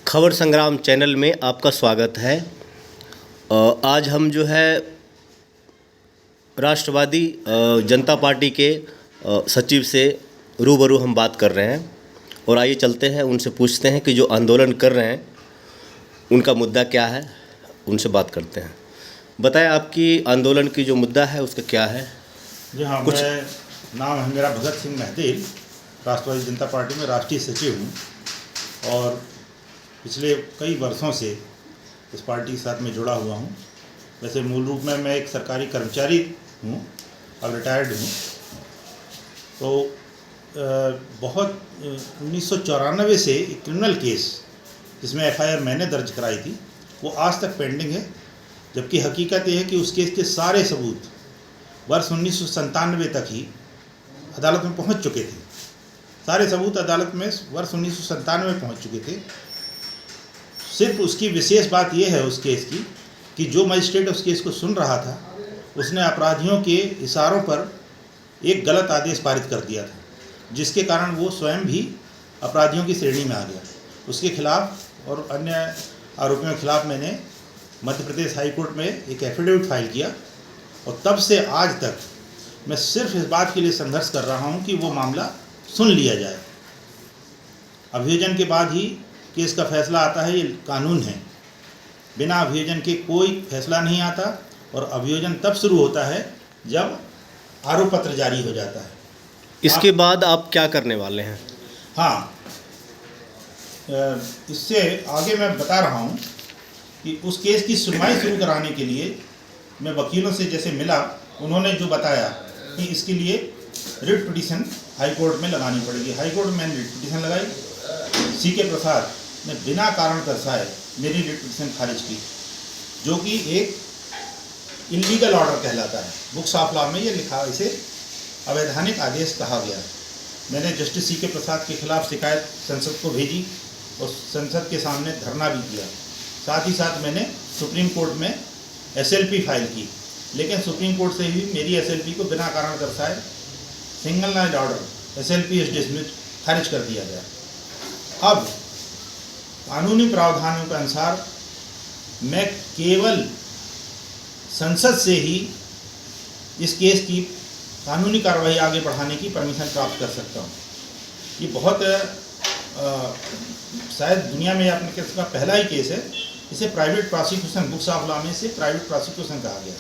खबर संग्राम चैनल में आपका स्वागत है। आज हम जो है राष्ट्रवादी जनता पार्टी के सचिव से रूबरू हम बात कर रहे हैं और आइए चलते हैं उनसे पूछते हैं कि जो आंदोलन कर रहे हैं उनका मुद्दा क्या है। उनसे बात करते हैं। बताएं आपकी आंदोलन की जो मुद्दा है उसका क्या है। जी हाँ, नाम है मेरा भगत सिंह महदेल, राष्ट्रवादी जनता पार्टी में राष्ट्रीय सचिव हूँ और पिछले कई वर्षों से इस पार्टी के साथ में जुड़ा हुआ हूँ। वैसे मूल रूप में मैं एक सरकारी कर्मचारी हूँ, अब रिटायर्ड हूँ। तो बहुत 1994 से एक क्रिमिनल केस जिसमें एफआईआर मैंने दर्ज कराई थी वो आज तक पेंडिंग है, जबकि हकीकत ये है कि उस केस के सारे सबूत वर्ष 1997 तक ही अदालत में पहुंच चुके थे। सारे सबूत अदालत में वर्ष 1997 में पहुंच चुके थे। सिर्फ उसकी विशेष बात यह है उस केस की कि जो मजिस्ट्रेट उस केस को सुन रहा था उसने अपराधियों के इशारों पर एक गलत आदेश पारित कर दिया था, जिसके कारण वो स्वयं भी अपराधियों की श्रेणी में आ गया। उसके खिलाफ और अन्य आरोपियों के खिलाफ मैंने मध्य प्रदेश हाई कोर्ट में एक एफिडेविट फाइल किया और तब से आज तक मैं सिर्फ इस बात के लिए संघर्ष कर रहा हूं कि वो मामला सुन लिया जाए। अभियोजन के बाद ही केस का फैसला आता है, ये कानून है। बिना अभियोजन के कोई फैसला नहीं आता और अभियोजन तब शुरू होता है जब आरोप पत्र जारी हो जाता है। इसके बाद आप क्या करने वाले हैं? हाँ, इससे आगे मैं बता रहा हूँ कि उस केस की सुनवाई शुरू कराने के लिए मैं वकीलों से जैसे मिला, उन्होंने जो बताया कि इसके लिए रिट पिटीशन हाई कोर्ट में लगानी पड़ेगी। हाई कोर्ट में मैंने रिट पिटीशन लगाई। सीके प्रसाद ने बिना कारण दर्शाए मेरी रिट पिटीशन खारिज की, जो कि एक इलीगल ऑर्डर कहलाता है। बुक्स ऑफ लॉ में ये लिखा, इसे अवैधानिक आदेश कहा गया। मैंने जस्टिस सीके प्रसाद के खिलाफ शिकायत संसद को भेजी और संसद के सामने धरना भी किया। साथ ही साथ मैंने सुप्रीम कोर्ट में एसएलपी फाइल की, लेकिन सुप्रीम कोर्ट से भी मेरी एसएलपी को बिना कारण दर्शाए single line order SLP is dismissed खारिज कर दिया गया। अब कानूनी प्रावधानों के अनुसार मैं केवल संसद से ही इस केस की कानूनी कार्रवाई आगे बढ़ाने की परमिशन प्राप्त कर सकता हूँ। ये बहुत शायद दुनिया में अपने केस का पहला ही केस है। इसे private prosecution, books of law में इसे प्राइवेट प्रोसिक्यूशन कहा गया।